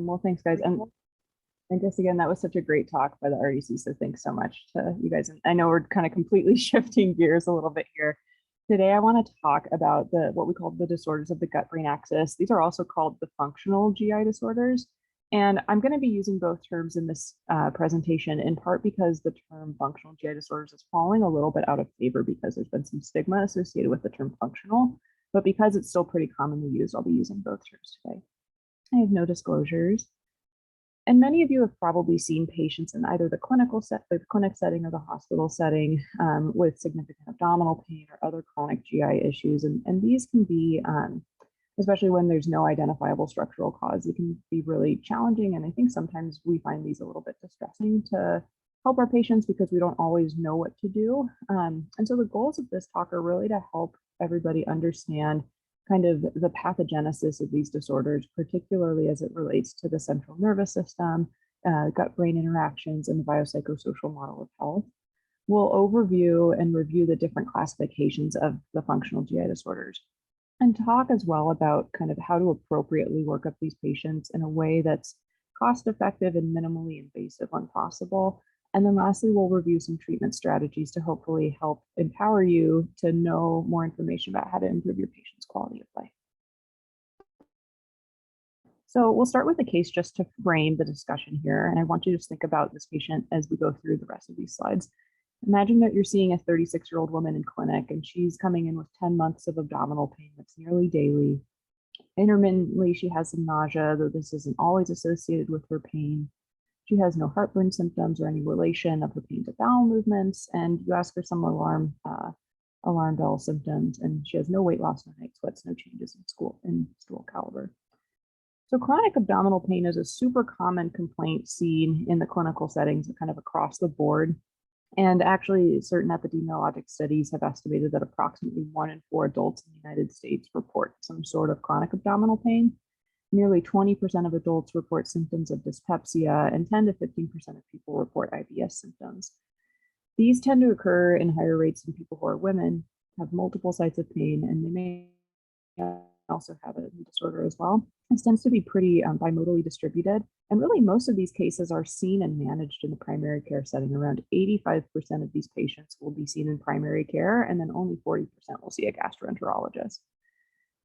Well, thanks, guys. And I guess, again, that was such a great talk by the RDC. So thanks so much to you guys. And I know we're kind of completely shifting gears a little bit here. Today, I want to talk about what we call the disorders of the gut-brain axis. These are also called the functional GI disorders. And I'm going to be using both terms in this presentation, in part because the term functional GI disorders is falling a little bit out of favor because there's been some stigma associated with the term functional. But because it's still pretty commonly used, I'll be using both terms today. I have no disclosures. And many of you have probably seen patients in either the clinic setting or the hospital setting with significant abdominal pain or other chronic GI issues. And these can be, especially when there's no identifiable structural cause, it can be really challenging. And I think sometimes we find these a little bit distressing to help our patients because we don't always know what to do. And so the goals of this talk are really to help everybody understand kind of the pathogenesis of these disorders, particularly as it relates to the central nervous system, gut-brain interactions, and the biopsychosocial model of health. We'll overview and review the different classifications of the functional GI disorders and talk as well about kind of how to appropriately work up these patients in a way that's cost-effective and minimally invasive when possible. And then lastly, we'll review some treatment strategies to hopefully help empower you to know more information about how to improve your patient's quality of life. So we'll start with a case just to frame the discussion here. And I want you to just think about this patient as we go through the rest of these slides. Imagine that you're seeing a 36-year-old woman in clinic and she's coming in with 10 months of abdominal pain that's nearly daily. Intermittently, she has some nausea, though this isn't always associated with her pain. She has no heartburn symptoms or any relation of her pain to bowel movements, and you ask her some alarm bell symptoms, and she has no weight loss, no night sweats, no changes in stool caliber. So chronic abdominal pain is a super common complaint seen in the clinical settings, kind of across the board. And actually, certain epidemiologic studies have estimated that approximately 1 in 4 adults in the United States report some sort of chronic abdominal pain. Nearly 20% of adults report symptoms of dyspepsia, and 10 to 15% of people report IBS symptoms. These tend to occur in higher rates in people who are women, have multiple sites of pain, and they may also have a disorder as well. This tends to be pretty bimodally distributed. And really, most of these cases are seen and managed in the primary care setting. Around 85% of these patients will be seen in primary care, and then only 40% will see a gastroenterologist.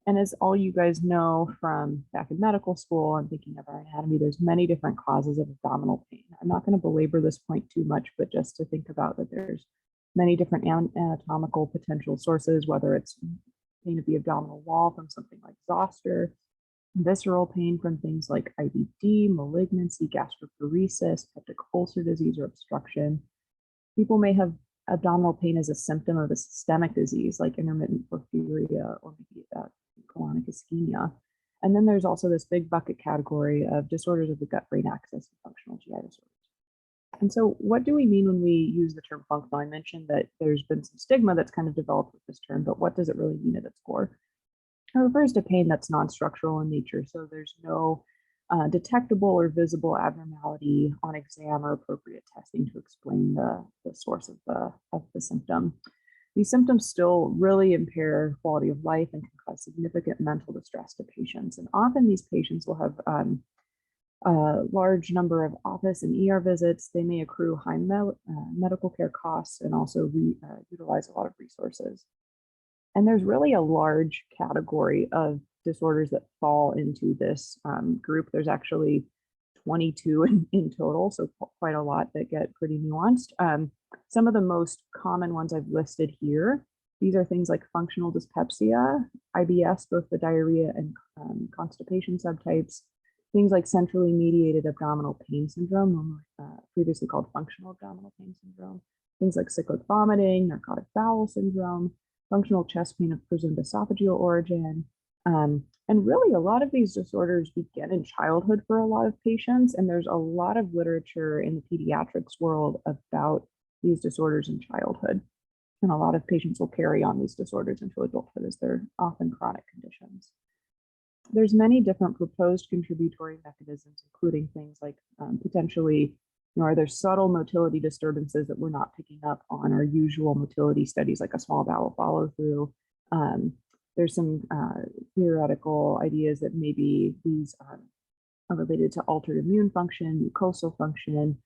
And as all you guys know from back in medical school and thinking of our anatomy, there's many different causes of abdominal pain. I'm not going to belabor this point too much, but just to think about that there's many different anatomical potential sources, whether it's pain of the abdominal wall from something like zoster, visceral pain from things like IBD, malignancy, gastroparesis, peptic ulcer disease, or obstruction. People may have abdominal pain as a symptom of a systemic disease like intermittent porphyria or maybe colonic ischemia. And then there's also this big bucket category of disorders of the gut-brain axis and functional GI disorders. And so what do we mean when we use the term functional? I mentioned that there's been some stigma that's kind of developed with this term, but what does it really mean at its core? It refers to pain that's non-structural in nature. So there's no detectable or visible abnormality on exam or appropriate testing to explain the source of the symptom. These symptoms still really impair quality of life and can cause significant mental distress to patients. And often these patients will have a large number of office and ER visits. They may accrue high medical care costs and also utilize a lot of resources. And there's really a large category of disorders that fall into this group. There's actually 22 in total, so quite a lot that get pretty nuanced. Some of the most common ones I've listed here, these are things like functional dyspepsia, IBS, both the diarrhea and constipation subtypes, things like centrally mediated abdominal pain syndrome, previously called functional abdominal pain syndrome, things like cyclic vomiting, narcotic bowel syndrome, functional chest pain of presumed esophageal origin. And really, a lot of these disorders begin in childhood for a lot of patients, and there's a lot of literature in the pediatrics world about these disorders in childhood. And a lot of patients will carry on these disorders into adulthood as they're often chronic conditions. There's many different proposed contributory mechanisms, including things like potentially, are there subtle motility disturbances that we're not picking up on our usual motility studies, like a small bowel follow through. There's some theoretical ideas that maybe these are related to altered immune function, mucosal function,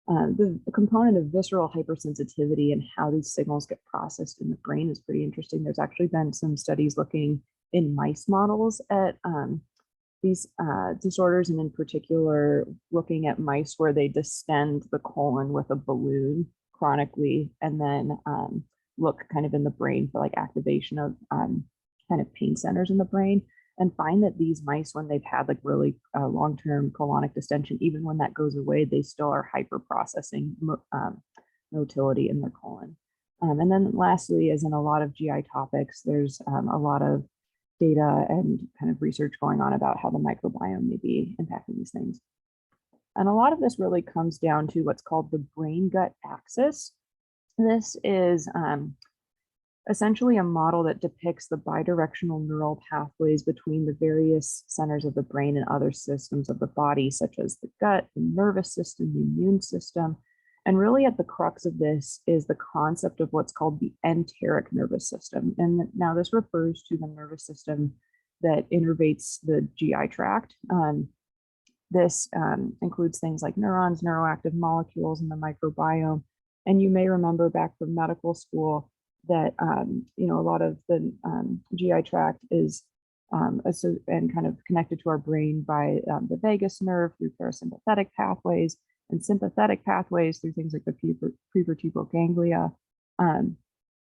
the component of visceral hypersensitivity and how these signals get processed in the brain is pretty interesting. There's actually been some studies looking in mice models at these disorders, and in particular, looking at mice where they distend the colon with a balloon chronically, and then look kind of in the brain for like activation of kind of pain centers in the brain, and find that these mice, when they've had like really long-term colonic distension, even when that goes away, they still are hyper-processing motility in their colon. And then lastly, as in a lot of GI topics, there's a lot of data and kind of research going on about how the microbiome may be impacting these things. And a lot of this really comes down to what's called the brain-gut axis. This is essentially a model that depicts the bidirectional neural pathways between the various centers of the brain and other systems of the body, such as the gut, the nervous system, the immune system. And really at the crux of this is the concept of what's called the enteric nervous system. And now this refers to the nervous system that innervates the GI tract. This includes things like neurons, neuroactive molecules, and the microbiome. And you may remember back from medical school that a lot of the GI tract is and kind of connected to our brain by the vagus nerve through parasympathetic pathways, and sympathetic pathways through things like the prevertebral ganglia. And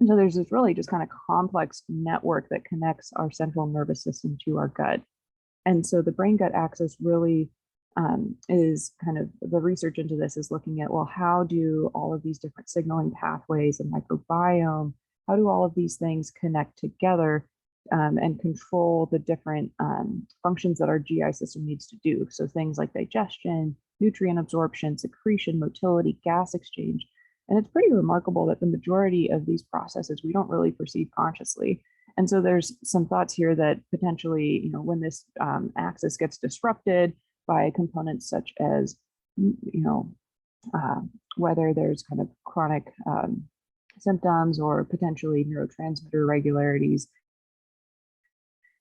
so there's this really just kind of complex network that connects our central nervous system to our gut. And so the brain-gut axis really is kind of, the research into this is looking at, well, how do all of these different signaling pathways and microbiome, how do all of these things connect together and control the different functions that our GI system needs to do? So things like digestion, nutrient absorption, secretion, motility, gas exchange. And it's pretty remarkable that the majority of these processes we don't really perceive consciously. And so there's some thoughts here that potentially, when this axis gets disrupted by components such as, whether there's kind of chronic symptoms or potentially neurotransmitter irregularities.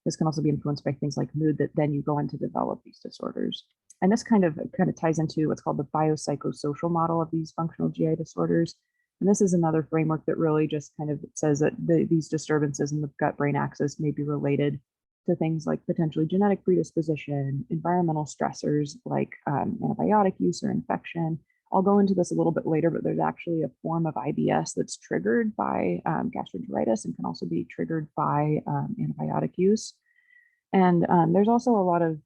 This can also be influenced by things like mood, that then you go on to develop these disorders. And this kind of ties into what's called the biopsychosocial model of these functional GI disorders. And this is another framework that really just kind of says that these disturbances in the gut-brain axis may be related to things like potentially genetic predisposition, environmental stressors like antibiotic use or infection. I'll go into this a little bit later, but there's actually a form of IBS that's triggered by gastroenteritis and can also be triggered by antibiotic use. And there's also a lot of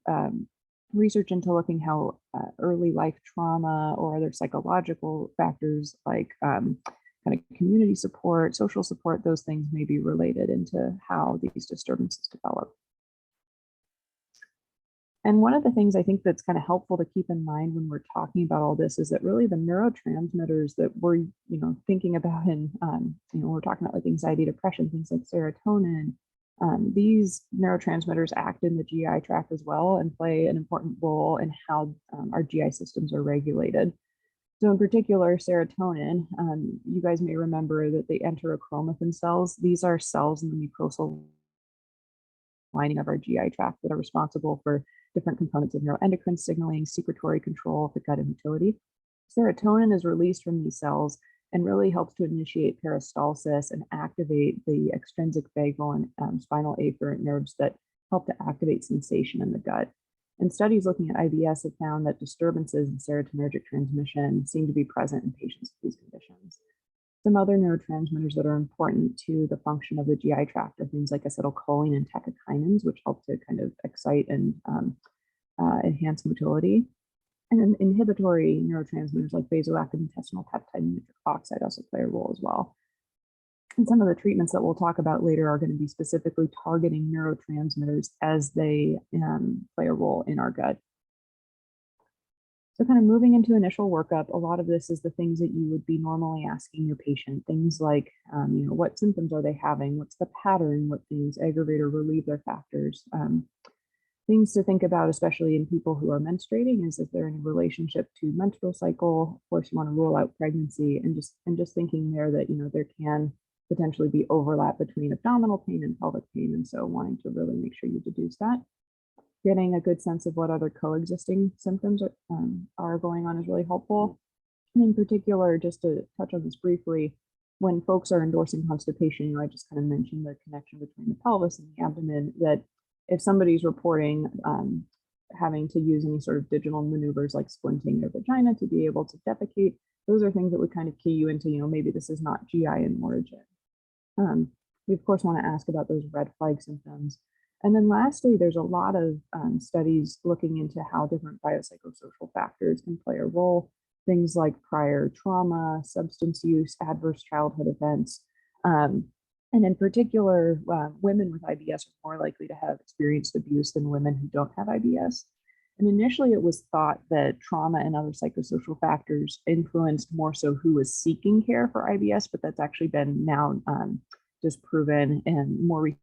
research into looking how early life trauma or other psychological factors like kind of community support, social support, those things may be related into how these disturbances develop. And one of the things I think that's kind of helpful to keep in mind when we're talking about all this is that really the neurotransmitters that we're, thinking about in, we're talking about like anxiety, depression, things like serotonin, these neurotransmitters act in the GI tract as well and play an important role in how our GI systems are regulated. So in particular, serotonin, you guys may remember that they enter chromatin cells. These are cells in the mucosal lining of our GI tract that are responsible for different components of neuroendocrine signaling, secretory control of the gut and motility. Serotonin is released from these cells and really helps to initiate peristalsis and activate the extrinsic vagal and spinal afferent nerves that help to activate sensation in the gut. And studies looking at IBS have found that disturbances in serotonergic transmission seem to be present in patients with these conditions. Some other neurotransmitters that are important to the function of the GI tract are things like acetylcholine and catecholamines, which help to kind of excite and enhance motility. And then inhibitory neurotransmitters like vasoactive intestinal peptide and nitric oxide also play a role as well. And some of the treatments that we'll talk about later are going to be specifically targeting neurotransmitters as they play a role in our gut. So kind of moving into initial workup, a lot of this is the things that you would be normally asking your patient. Things like, what symptoms are they having? What's the pattern? What things aggravate or relieve their factors? Things to think about, especially in people who are menstruating, is there any relationship to menstrual cycle? Of course, you want to rule out pregnancy, and just thinking there that there can potentially be overlap between abdominal pain and pelvic pain, and so wanting to really make sure you deduce that. Getting a good sense of what other coexisting symptoms are going on is really helpful. And in particular, just to touch on this briefly, when folks are endorsing constipation, I just kind of mentioned the connection between the pelvis and the abdomen, that if somebody's reporting having to use any sort of digital maneuvers like splinting their vagina to be able to defecate, those are things that would kind of key you into, maybe this is not GI in origin. We of course want to ask about those red flag symptoms. And then lastly, there's a lot of studies looking into how different biopsychosocial factors can play a role. Things like prior trauma, substance use, adverse childhood events. And in particular, women with IBS are more likely to have experienced abuse than women who don't have IBS. And initially, it was thought that trauma and other psychosocial factors influenced more so who was seeking care for IBS, but that's actually been now disproven, and more recent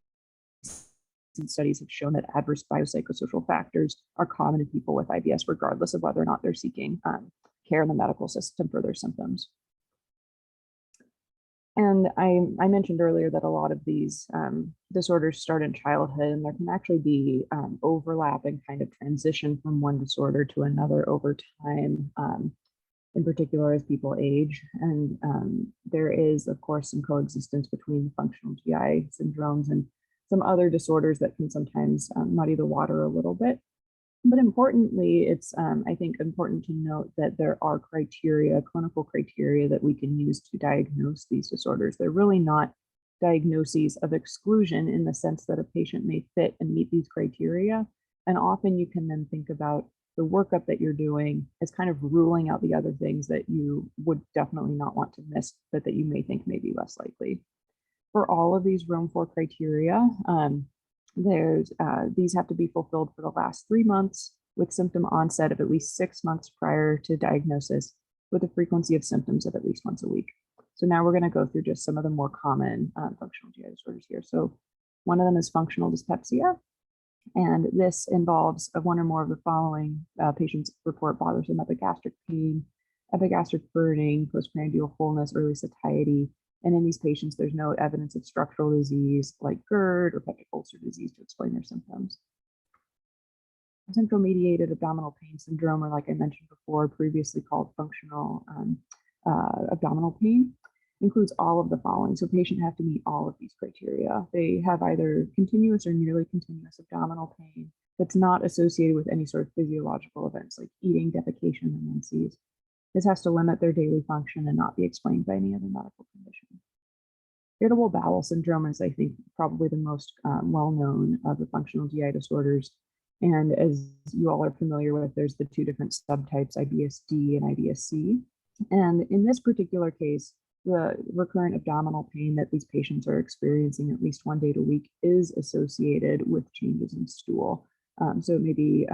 studies have shown that adverse biopsychosocial factors are common in people with IBS, regardless of whether or not they're seeking care in the medical system for their symptoms. And I mentioned earlier that a lot of these disorders start in childhood, and there can actually be overlap and kind of transition from one disorder to another over time, in particular as people age. And there is, of course, some coexistence between the functional GI syndromes and some other disorders that can sometimes muddy the water a little bit. But importantly, it's, I think, important to note that there are criteria, clinical criteria that we can use to diagnose these disorders. They're really not diagnoses of exclusion in the sense that a patient may fit and meet these criteria. And often you can then think about the workup that you're doing as kind of ruling out the other things that you would definitely not want to miss, but that you may think may be less likely. For all of these Rome 4 criteria, these have to be fulfilled for the last 3 months with symptom onset of at least 6 months prior to diagnosis, with a frequency of symptoms of at least once a week. So now we're going to go through just some of the more common functional GI disorders here. So one of them is functional dyspepsia, and this involves one or more of the following. Patients report bothersome epigastric pain, epigastric burning, postprandial fullness, early satiety. And in these patients, there's no evidence of structural disease like GERD or peptic ulcer disease to explain their symptoms. Central-mediated abdominal pain syndrome, or like I mentioned before, previously called functional abdominal pain, includes all of the following. So patients have to meet all of these criteria. They have either continuous or nearly continuous abdominal pain that's not associated with any sort of physiological events like eating, defecation, and menses. This has to limit their daily function and not be explained by any other medical condition. Irritable bowel syndrome is, I think, probably the most well-known of the functional GI disorders. And as you all are familiar with, there's the two different subtypes, IBS-D and IBS-C. And in this particular case, the recurrent abdominal pain that these patients are experiencing at least 1 day a week is associated with changes in stool. So it may be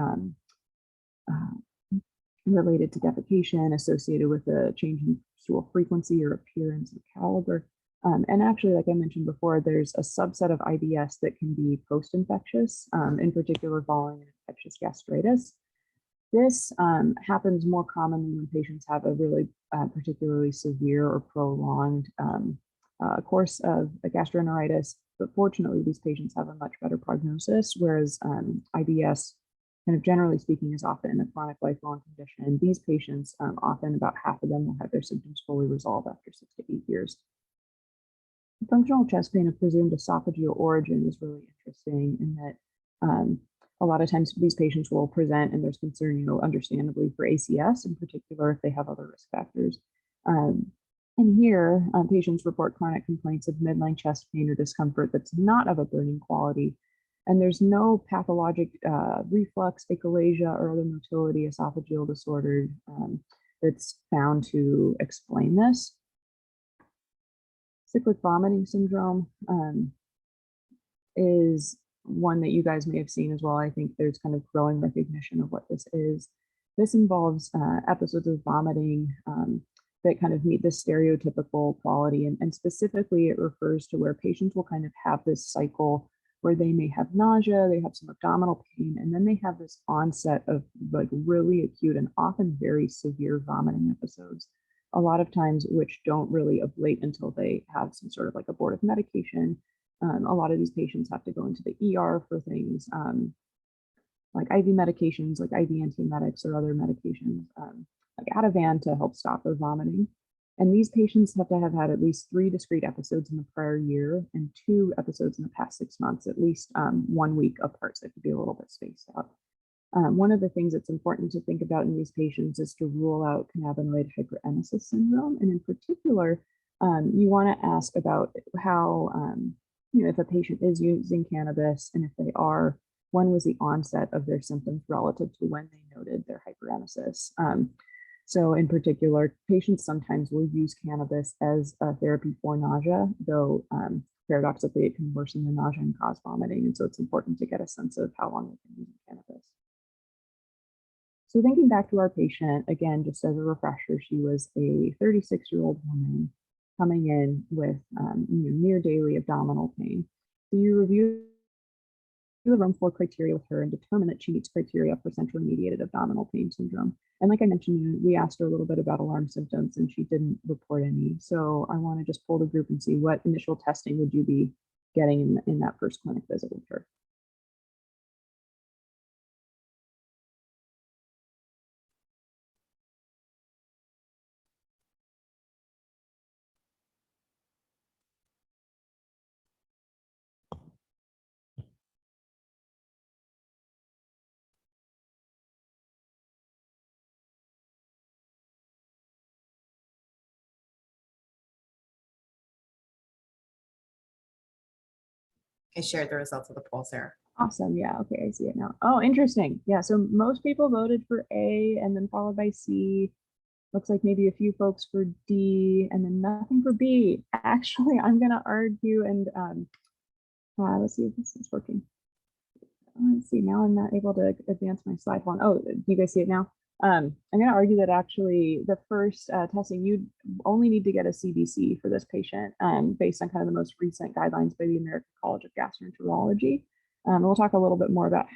related to defecation, associated with a change in stool frequency or appearance or caliber. And actually, like I mentioned before, there's a subset of IBS that can be post-infectious, in particular following infectious gastritis. This happens more commonly when patients have a really particularly severe or prolonged course of a gastroenteritis. But fortunately, these patients have a much better prognosis, whereas IBS, kind of generally speaking, is often a chronic lifelong condition. These patients, often about half of them will have their symptoms fully resolved after 6 to 8 years. Functional chest pain of presumed esophageal origin is really interesting in that a lot of times these patients will present and there's concern, understandably for ACS in particular if they have other risk factors. And here, patients report chronic complaints of midline chest pain or discomfort that's not of a burning quality. And there's no pathologic reflux, achalasia, or other motility esophageal disorder that's found to explain this. Cyclic vomiting syndrome is one that you guys may have seen as well. I think there's kind of growing recognition of what this is. This involves episodes of vomiting that kind of meet this stereotypical quality. And specifically, it refers to where patients will kind of have this cycle where they may have nausea, they have some abdominal pain, and then they have this onset of like really acute and often very severe vomiting episodes, a lot of times which don't really ablate until they have some sort of like abortive medication. A lot of these patients have to go into the ER for things like IV medications, like IV antiemetics or other medications, like Ativan to help stop their vomiting. And these patients have to have had at least 3 discrete episodes in the prior year and 2 episodes in the past 6 months, at least 1 week apart. So it could be a little bit spaced out. One of the things that's important to think about in these patients is to rule out cannabinoid hyperemesis syndrome. And in particular, you want to ask about how, if a patient is using cannabis, and if they are, when was the onset of their symptoms relative to when they noted their hyperemesis. So in particular, patients sometimes will use cannabis as a therapy for nausea, though paradoxically, it can worsen the nausea and cause vomiting. And so it's important to get a sense of how long they've been using cannabis. So thinking back to our patient, again, just as a refresher, she was a 36-year-old woman coming in with near daily abdominal pain. So you review the room 4 criteria with her and determine that she meets criteria for centrally mediated abdominal pain syndrome. And like I mentioned, we asked her a little bit about alarm symptoms and she didn't report any. So I want to just pull the group and see what initial testing would you be getting in that first clinic visit with her. I shared the results of the polls there. Awesome. Yeah. Okay. I see it now. Oh, interesting. Yeah. So most people voted for A and then followed by C. Looks like maybe a few folks for D and then nothing for B. Actually, I'm going to argue and let's see if this is working. Let's see. Now I'm not able to advance my slide one. Oh, do you guys see it now? I'm going to argue that actually the first testing, you only need to get a CBC for this patient based on kind of the most recent guidelines by the American College of Gastroenterology. We'll talk a little bit more about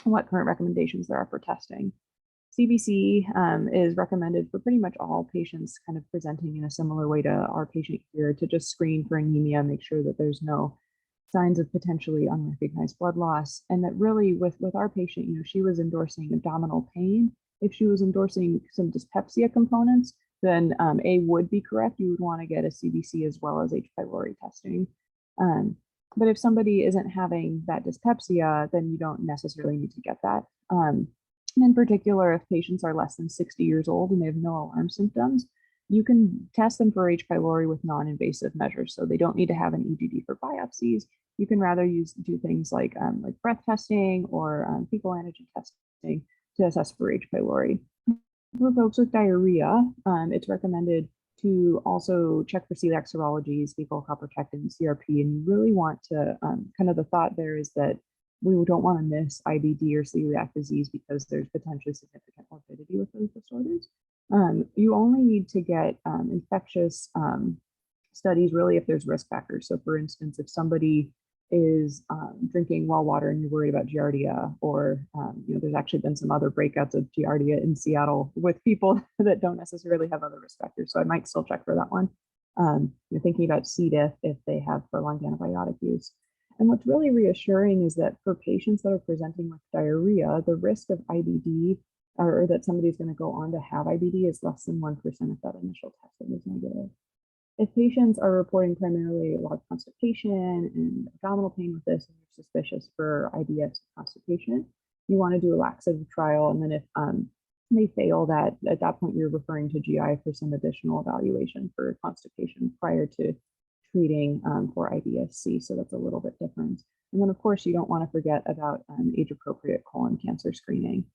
what current recommendations there are for testing. CBC is recommended for pretty much all patients kind of presenting in a similar way to our patient here to just screen for anemia, make sure that there's no signs of potentially unrecognized blood loss. And that really with our patient, she was endorsing abdominal pain. If she was endorsing some dyspepsia components, then A would be correct. You would want to get a CBC as well as H. pylori testing. But if somebody isn't having that dyspepsia, then you don't necessarily need to get that. In particular, if patients are less than 60 years old and they have no alarm symptoms, you can test them for H. pylori with non-invasive measures. So they don't need to have an EGD for biopsies. You can rather do things like breath testing or fecal antigen testing to assess for H. pylori. For folks with diarrhea, it's recommended to also check for celiac serologies, fecal calprotectin, CRP, and you really want to, kind of the thought there is that we don't want to miss IBD or celiac disease because there's potentially significant morbidity with those disorders. You only need to get infectious studies really if there's risk factors. So for instance, if somebody is drinking well water and you're worried about Giardia, or there's actually been some other breakouts of Giardia in Seattle with people that don't necessarily have other risk factors. So I might still check for that one. You're thinking about C. diff if they have prolonged antibiotic use. And what's really reassuring is that for patients that are presenting with diarrhea, the risk of IBD or that somebody's going to go on to have IBD is less than 1% if that initial testing is negative. If patients are reporting primarily a lot of constipation and abdominal pain with this, and you're suspicious for IBS constipation, you want to do a laxative trial. And then if they fail that, at that point, you're referring to GI for some additional evaluation for constipation prior to treating for IBS-C. So that's a little bit different. And then, of course, you don't want to forget about age-appropriate colon cancer screening.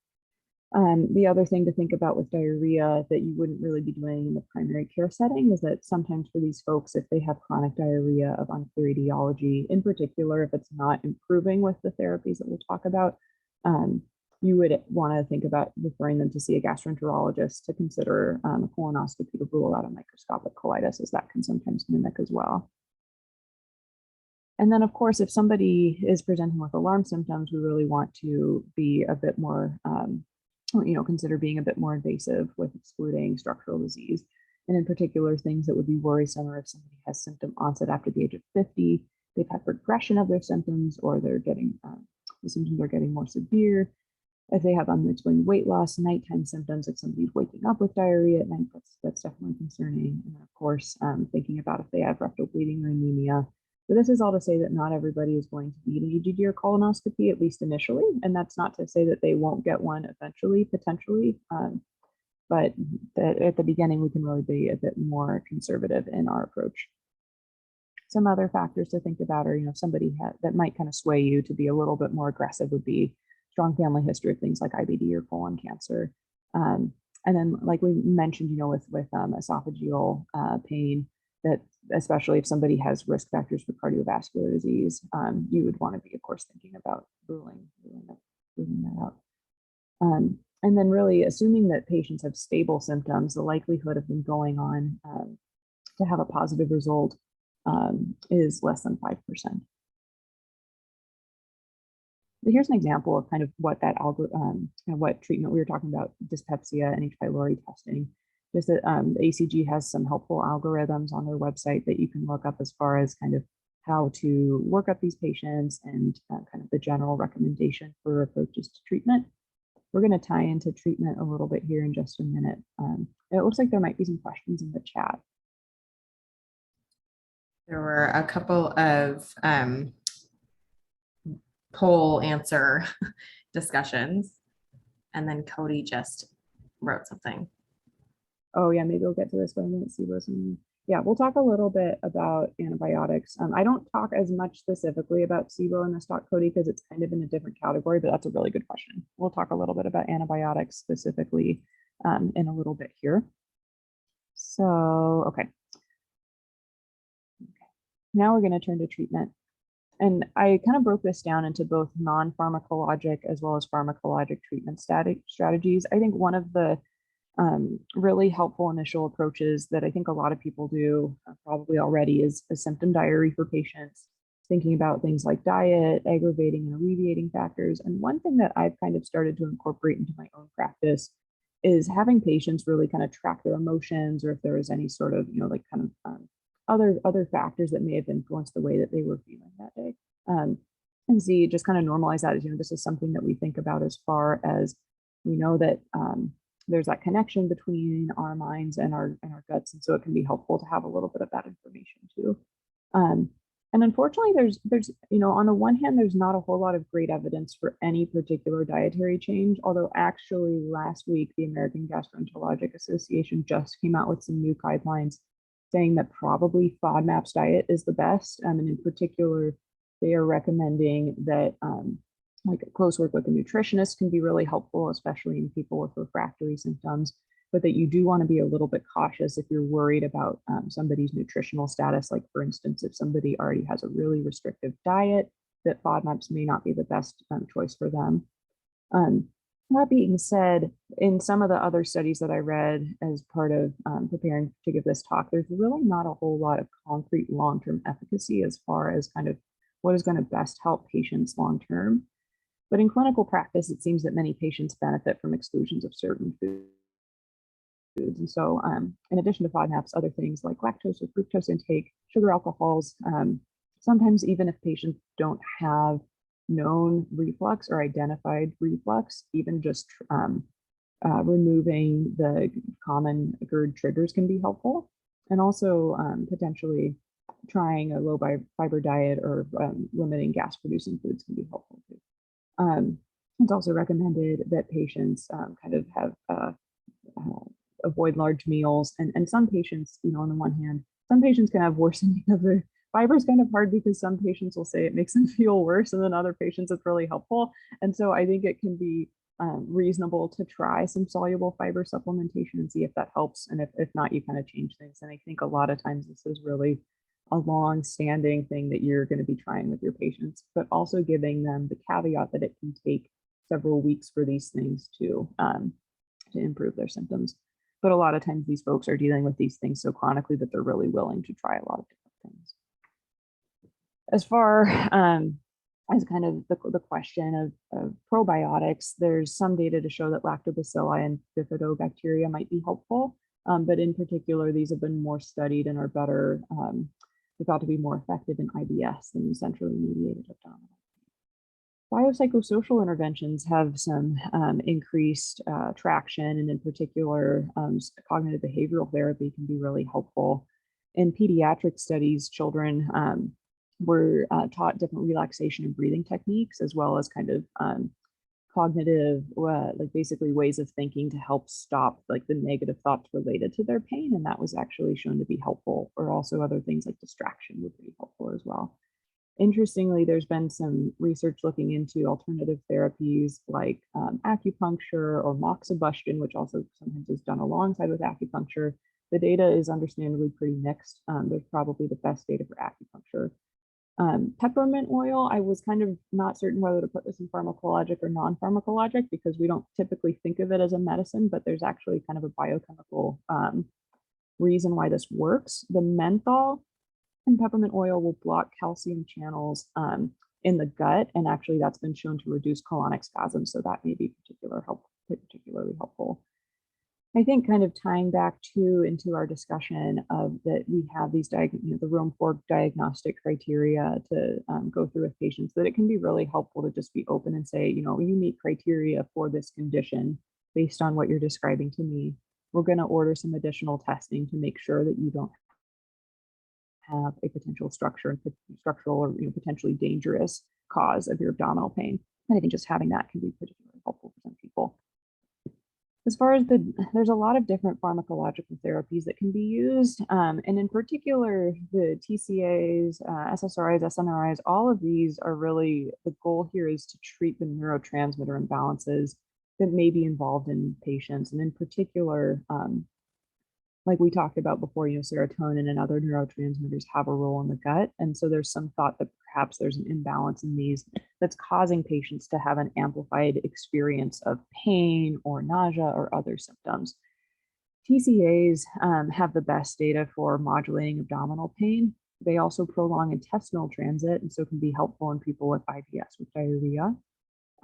The other thing to think about with diarrhea that you wouldn't really be doing in the primary care setting is that sometimes for these folks, if they have chronic diarrhea of unclear etiology, in particular, if it's not improving with the therapies that we'll talk about, you would want to think about referring them to see a gastroenterologist to consider a colonoscopy to rule out a microscopic colitis, as that can sometimes mimic as well. And then, of course, if somebody is presenting with alarm symptoms, we really want to be a bit more consider being a bit more invasive with excluding structural disease. And in particular, things that would be worrisome are if somebody has symptom onset after the age of 50, they've had progression of their symptoms, or they're getting the symptoms are getting more severe. If they have unexplained weight loss, nighttime symptoms, like somebody's waking up with diarrhea at night, that's definitely concerning. And then of course, thinking about if they have rectal bleeding or anemia. But this is all to say that not everybody is going to need an EGD or colonoscopy, at least initially. And that's not to say that they won't get one eventually, potentially. But that at the beginning, we can really be a bit more conservative in our approach. Some other factors to think about are, somebody that might kind of sway you to be a little bit more aggressive would be strong family history of things like IBD or colon cancer. And then, like we mentioned, with esophageal pain, that especially if somebody has risk factors for cardiovascular disease, you would want to be, of course, thinking about ruling that out. And then really assuming that patients have stable symptoms, the likelihood of them going on to have a positive result is less than 5%. But here's an example of kind of what that what treatment we were talking about, dyspepsia and H. pylori testing. Just that the ACG has some helpful algorithms on their website that you can look up as far as kind of how to work up these patients and kind of the general recommendation for approaches to treatment. We're going to tie into treatment a little bit here in just a minute. It looks like there might be some questions in the chat. There were a couple of poll answer discussions, and then Cody just wrote something. Oh yeah, maybe we'll get to this, but I didn't see what's in. Yeah, we'll talk a little bit about antibiotics. I don't talk as much specifically about SIBO in this talk, Cody, because it's kind of in a different category, but that's a really good question. We'll talk a little bit about antibiotics specifically in a little bit here. So, okay. Now we're going to turn to treatment. And I kind of broke this down into both non-pharmacologic as well as pharmacologic treatment strategies. I think one of the really helpful initial approaches that I think a lot of people do probably already is a symptom diary for patients, thinking about things like diet, aggravating and alleviating factors. And one thing that I've kind of started to incorporate into my own practice is having patients really kind of track their emotions, or if there is any sort of, like kind of other factors that may have influenced the way that they were feeling that day. And see, just kind of normalize that as, this is something that we think about as far as we know that there's that connection between our minds and our guts. And so it can be helpful to have a little bit of that information too. And unfortunately, there's on the one hand, there's not a whole lot of great evidence for any particular dietary change, although actually last week, the American Gastroenterologic Association just came out with some new guidelines saying that probably FODMAPs diet is the best. And in particular, they are recommending that like close work with a nutritionist can be really helpful, especially in people with refractory symptoms, but that you do want to be a little bit cautious if you're worried about somebody's nutritional status. Like for instance, if somebody already has a really restrictive diet, that FODMAPs may not be the best choice for them. That being said, in some of the other studies that I read as part of preparing to give this talk, there's really not a whole lot of concrete long-term efficacy as far as kind of what is going to best help patients long-term. But in clinical practice, it seems that many patients benefit from exclusions of certain foods. And so in addition to FODMAPs, other things like lactose or fructose intake, sugar alcohols, sometimes even if patients don't have known reflux or identified reflux, even just removing the common GERD triggers can be helpful. And also potentially trying a low fiber diet or limiting gas producing foods can be helpful too. It's also recommended that patients kind of have avoid large meals. And some patients, on the one hand, some patients can have worsening of their fiber is kind of hard because some patients will say it makes them feel worse, and then other patients it's really helpful. And so I think it can be reasonable to try some soluble fiber supplementation and see if that helps. And if not, you kind of change things. And I think a lot of times this is really a long-standing thing that you're going to be trying with your patients, but also giving them the caveat that it can take several weeks for these things to improve their symptoms. But a lot of times these folks are dealing with these things so chronically that they're really willing to try a lot of different things. As far as kind of the question of probiotics, there's some data to show that lactobacilli and bifidobacteria might be helpful, but in particular, these have been more studied and are better, they're thought to be more effective in IBS than in centrally mediated abdominal. Biopsychosocial interventions have some increased traction, and in particular, cognitive behavioral therapy can be really helpful. In pediatric studies, children were taught different relaxation and breathing techniques, as well as kind of cognitive, like basically ways of thinking to help stop like the negative thoughts related to their pain. And that was actually shown to be helpful, or also other things like distraction would be helpful as well. Interestingly, there's been some research looking into alternative therapies like acupuncture or moxibustion, which also sometimes is done alongside with acupuncture. The data is understandably pretty mixed. There's probably the best data for acupuncture. Peppermint oil, I was kind of not certain whether to put this in pharmacologic or non-pharmacologic, because we don't typically think of it as a medicine, but there's actually kind of a biochemical reason why this works. The menthol and peppermint oil will block calcium channels in the gut, and actually that's been shown to reduce colonic spasms, so that may be particularly helpful. I think kind of tying back into our discussion of that we have these the Rome 4 diagnostic criteria to go through with patients, that it can be really helpful to just be open and say, you meet criteria for this condition based on what you're describing to me. We're going to order some additional testing to make sure that you don't have a potential structural or potentially dangerous cause of your abdominal pain. And I think just having that can be particularly helpful for some people. As far as there's a lot of different pharmacological therapies that can be used. And in particular, the TCAs, SSRIs, SNRIs, all of these are really, the goal here is to treat the neurotransmitter imbalances that may be involved in patients. And in particular, like we talked about before, serotonin and other neurotransmitters have a role in the gut. And so there's some thought that perhaps there's an imbalance in these that's causing patients to have an amplified experience of pain or nausea or other symptoms. TCAs have the best data for modulating abdominal pain. They also prolong intestinal transit, and so can be helpful in people with IBS with diarrhea.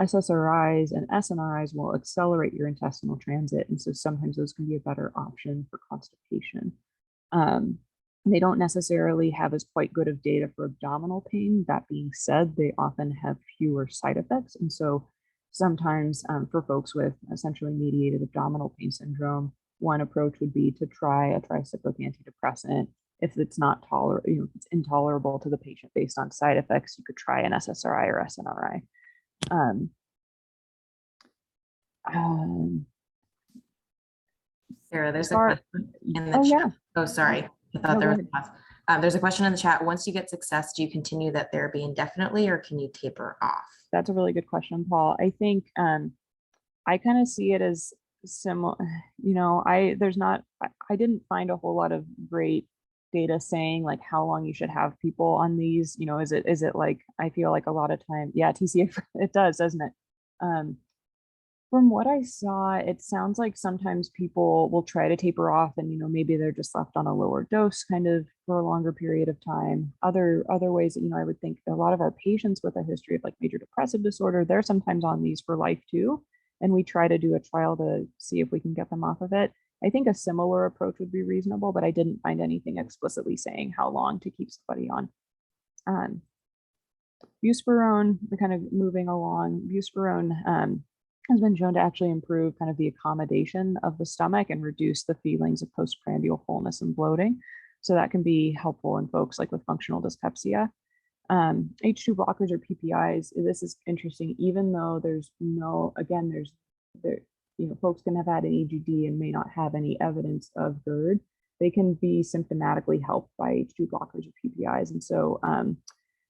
SSRIs and SNRIs will accelerate your intestinal transit, and so sometimes those can be a better option for constipation. They don't necessarily have as quite good of data for abdominal pain. That being said, they often have fewer side effects, and so sometimes for folks with centrally mediated abdominal pain syndrome, one approach would be to try a tricyclic antidepressant. If it's not if it's intolerable to the patient based on side effects, you could try an SSRI or SNRI. Sarah, there's a question in the chat. Yeah. Oh, sorry. I thought there was a pause. There's a question in the chat. Once you get success, do you continue that therapy indefinitely, or can you taper off? That's a really good question, Paul. I think I kind of see it as similar. I didn't find a whole lot of great data saying like how long you should have people on these. Is it like, I feel like a lot of time, yeah, TCA, it does, doesn't it? From what I saw, it sounds like sometimes people will try to taper off, and maybe they're just left on a lower dose kind of for a longer period of time. Other ways that I would think a lot of our patients with a history of like major depressive disorder, they're sometimes on these for life too, and we try to do a trial to see if we can get them off of it. I think a similar approach would be reasonable, but I didn't find anything explicitly saying how long to keep somebody on. Buspirone, we're kind of moving along. Buspirone has been shown to actually improve kind of the accommodation of the stomach and reduce the feelings of postprandial fullness and bloating. So that can be helpful in folks like with functional dyspepsia. H2 blockers or PPIs, this is interesting, even though folks can have had an AGD and may not have any evidence of GERD, they can be symptomatically helped by H2 blockers or PPIs. And so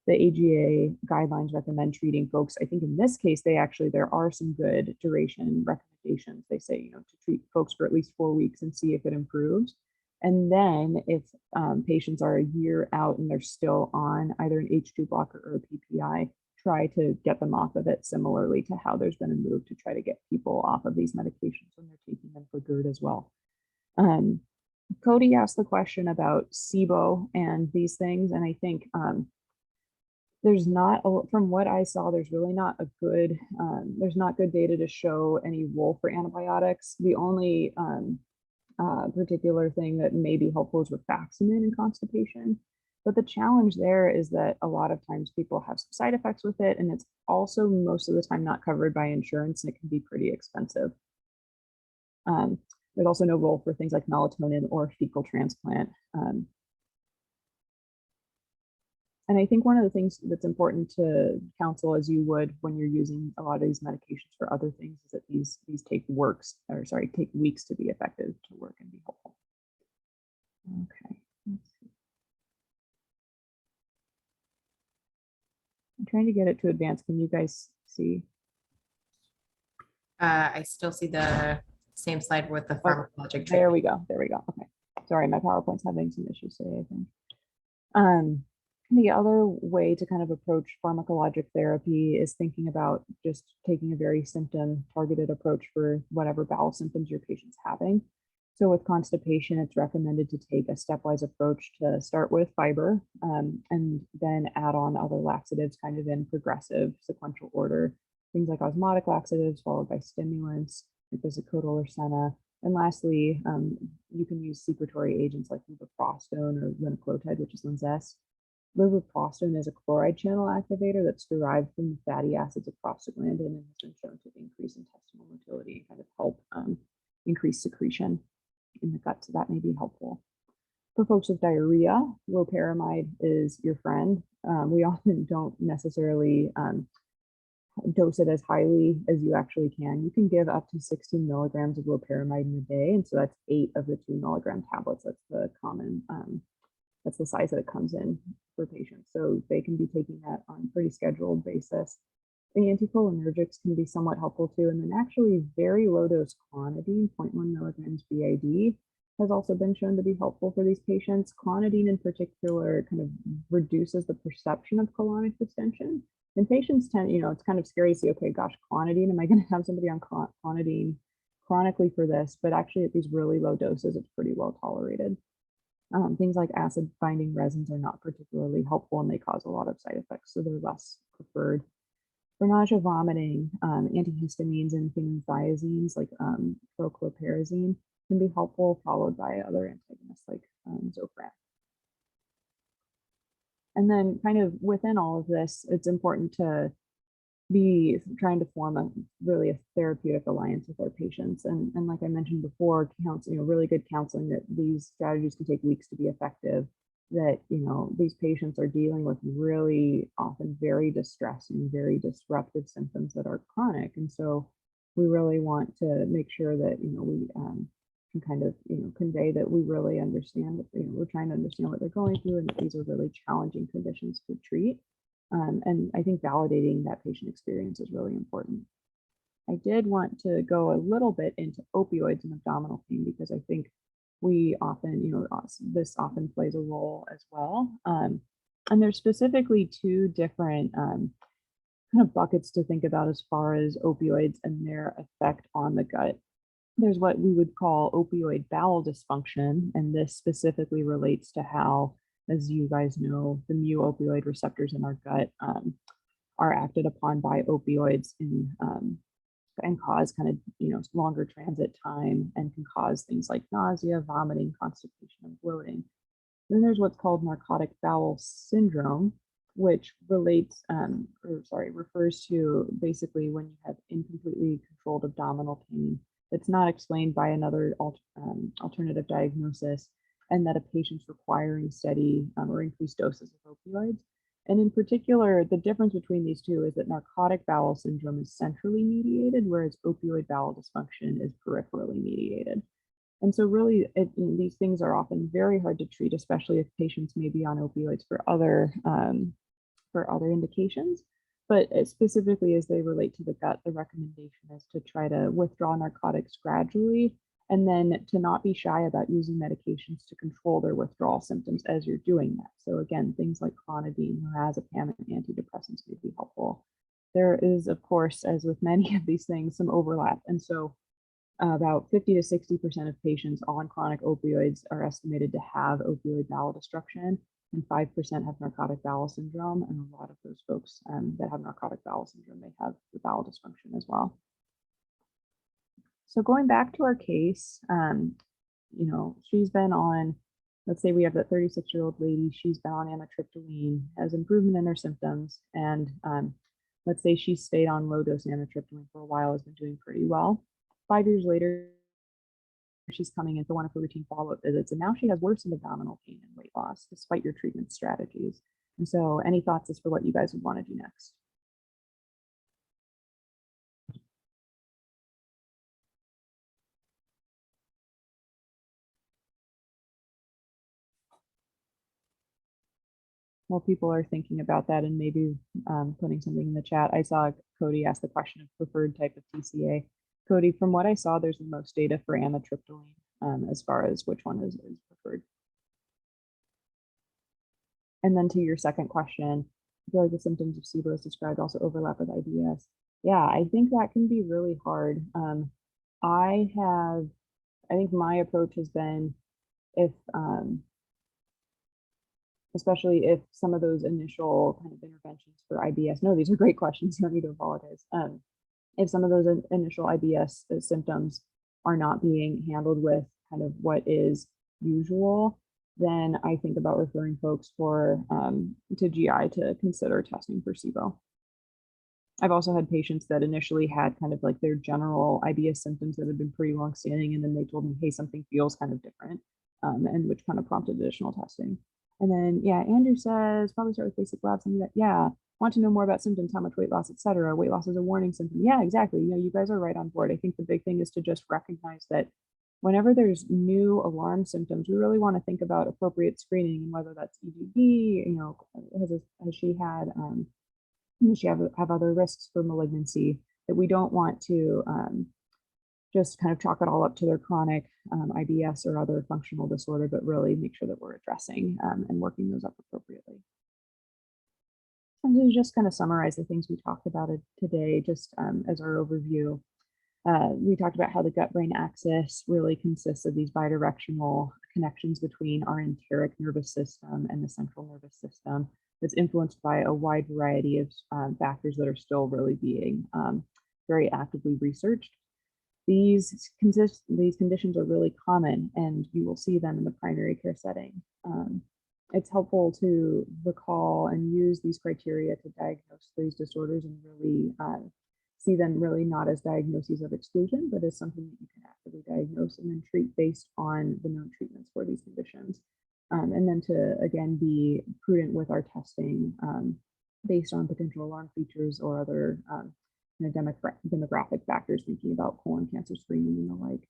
the AGA guidelines recommend treating folks. I think in this case, there are some good duration recommendations. They say, to treat folks for at least 4 weeks and see if it improves. And then if patients are a year out and they're still on either an H2 blocker or a PPI, try to get them off of it, similarly to how there's been a move to try to get people off of these medications when they're taking them for GERD as well. Cody asked the question about SIBO and these things, and I think there's not, from what I saw, there's really not there's not good data to show any role for antibiotics. The only particular thing that may be helpful is rifaximin in constipation. But the challenge there is that a lot of times people have some side effects with it, and it's also most of the time not covered by insurance, and it can be pretty expensive. There's also no role for things like melatonin or fecal transplant. And I think one of the things that's important to counsel, as you would when you're using a lot of these medications for other things, is that these take take weeks to be effective, to work and be helpful. Okay, let's see. I'm trying to get it to advance. Can you guys see? I still see the same slide with the pharmacologic. There we go. There we go. Okay. Sorry, my PowerPoint's having some issues today, I think. The other way to kind of approach pharmacologic therapy is thinking about just taking a very symptom-targeted approach for whatever bowel symptoms your patient's having. So with constipation, it's recommended to take a stepwise approach to start with fiber, and then add on other laxatives kind of in progressive sequential order. Things like osmotic laxatives followed by stimulants, like bisacodyl or senna. And lastly, you can use secretory agents like levoprostone or linaclotide, which is Linzess. Levoprostone is a chloride channel activator that's derived from the fatty acids of prostaglandin and has been shown to increase intestinal motility and kind of help increase secretion in the gut. So that may be helpful. For folks with diarrhea, loperamide is your friend. We often don't necessarily dose it as highly as you actually can. You can give up to 16 milligrams of loperamide in a day. And so that's 8 of the 2 milligram tablets. That's the common, that's the size that it comes in for patients. So they can be taking that on a pretty scheduled basis. The anticholinergics can be somewhat helpful too. And then actually very low dose clonidine, 0.1 milligrams BID, has also been shown to be helpful for these patients. Clonidine in particular kind of reduces the perception of colonic distension. And patients tend, it's kind of scary to see, okay, gosh, clonidine, am I going to have somebody on clonidine chronically for this? But actually at these really low doses, it's pretty well tolerated. Things like acid binding resins are not particularly helpful and they cause a lot of side effects, so they're less preferred. For nausea, vomiting, antihistamines and thiazines like prochlorperazine can be helpful, followed by other antagonists like Zofran. And then kind of within all of this, it's important to be trying to form really a therapeutic alliance with our patients. And like I mentioned before, really good counseling that these strategies can take weeks to be effective, that, these patients are dealing with really often very distressing, very disruptive symptoms that are chronic. And so we really want to make sure that, we can kind of, convey that we really understand, we're trying to understand what they're going through and that these are really challenging conditions to treat. And I think validating that patient experience is really important. I did want to go a little bit into opioids and abdominal pain because I think we often, this often plays a role as well. And there's specifically 2 different kind of buckets to think about as far as opioids and their effect on the gut. There's what we would call opioid bowel dysfunction, and this specifically relates to how, as you guys know, the mu-opioid receptors in our gut are acted upon by opioids and cause kind of, longer transit time and can cause things like nausea, vomiting, constipation, and bloating. Then there's what's called narcotic bowel syndrome, which refers to basically when you have incompletely controlled abdominal pain that's not explained by another alternative diagnosis, and that a patient's requiring steady or increased doses of opioids. And in particular, the difference between these 2 is that narcotic bowel syndrome is centrally mediated, whereas opioid bowel dysfunction is peripherally mediated. And so really, these things are often very hard to treat, especially if patients may be on opioids for other indications. But specifically as they relate to the gut, the recommendation is to try to withdraw narcotics gradually, and then to not be shy about using medications to control their withdrawal symptoms as you're doing that. So again, things like clonidine, lorazepam, and antidepressants may be helpful. There is, of course, as with many of these things, some overlap. And so about 50 to 60% of patients on chronic opioids are estimated to have opioid bowel destruction, and 5% have narcotic bowel syndrome. And a lot of those folks that have narcotic bowel syndrome, they have the bowel dysfunction as well. So going back to our case, she's been on let's say we have that 36-year-old lady, she's been on amitriptyline, has improvement in her symptoms, and let's say she stayed on low-dose amitriptyline for a while, has been doing pretty well. 5 years later, she's coming in for one of her routine follow-up visits, and now she has worsened abdominal pain and weight loss despite your treatment strategies. And so any thoughts as for what you guys would want to do next? While people are thinking about that and maybe putting something in the chat, I saw Cody ask the question of preferred type of TCA. Cody, from what I saw, there's the most data for amitriptyline as far as which one is preferred. And then to your second question, I feel like the symptoms of SIBO as described also overlap with IBS. Yeah, I think that can be really hard. I think my approach has been if especially if some of those initial kind of interventions for IBS, no, these are great questions, you don't need to apologize. If some of those initial IBS symptoms are not being handled with kind of what is usual, then I think about referring folks to GI to consider testing for SIBO. I've also had patients that initially had kind of like their general IBS symptoms that had been pretty long-standing, and then they told me, hey, something feels kind of different, and which kind of prompted additional testing. And then, yeah, Andrew says, probably start with basic labs. And yeah, want to know more about symptoms, how much weight loss, etc. Weight loss is a warning symptom. Yeah, exactly. You know, you guys are right on board. I think the big thing is to just recognize that whenever there's new alarm symptoms, we really want to think about appropriate screening and whether that's EGD, you know, has she had, does she have other risks for malignancy, that we don't want to just kind of chalk it all up to their chronic IBS or other functional disorder, but really make sure that we're addressing and working those up appropriately. And to just kind of summarize the things we talked about today, just as our overview, we talked about how the gut-brain axis really consists of these bidirectional connections between our enteric nervous system and the central nervous system that's influenced by a wide variety of factors that are still really being very actively researched. These conditions are really common, and you will see them in the primary care setting. It's helpful to recall and use these criteria to diagnose these disorders and really see them really not as diagnoses of exclusion, but as something that you can actively diagnose and then treat based on the known treatments for these conditions. And then to, again, be prudent with our testing based on potential alarm features or other demographic factors, thinking about colon cancer screening and the like.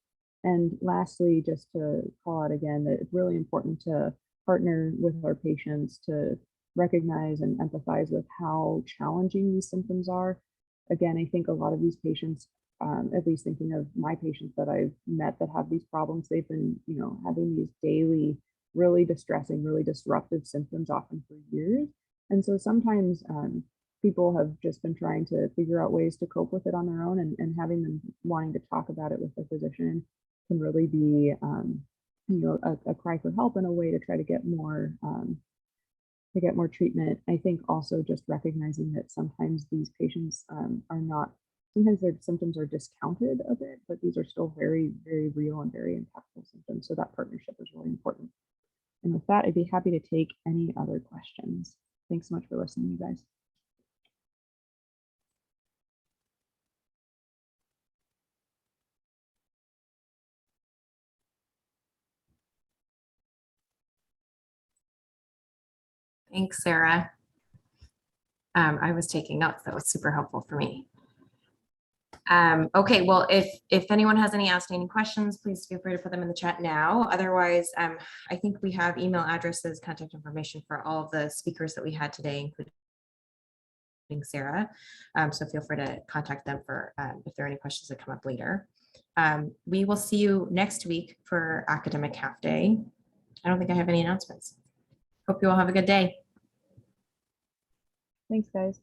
And lastly, just to call out again that it's really important to partner with our patients to recognize and empathize with how challenging these symptoms are. Again, I think a lot of these patients, at least thinking of my patients that I've met that have these problems, they've been, you know, having these daily, really distressing, really disruptive symptoms often for years. And so sometimes people have just been trying to figure out ways to cope with it on their own, and having them wanting to talk about it with their physician can really be, you know, a cry for help and a way to try to get more treatment. I think also just recognizing that sometimes these patients sometimes their symptoms are discounted a bit, but these are still very, very real and very impactful symptoms. So that partnership is really important. And with that, I'd be happy to take any other questions. Thanks so much for listening, you guys. Thanks, Sarah. I was taking notes. That was super helpful for me. Okay, well, if anyone has any outstanding questions, please feel free to put them in the chat now. Otherwise, I think we have email addresses, contact information for all of the speakers that we had today, including Sarah. So feel free to contact them for if there are any questions that come up later. We will see you next week for academic half day. I don't think I have any announcements. Hope you all have a good day. Thanks, guys.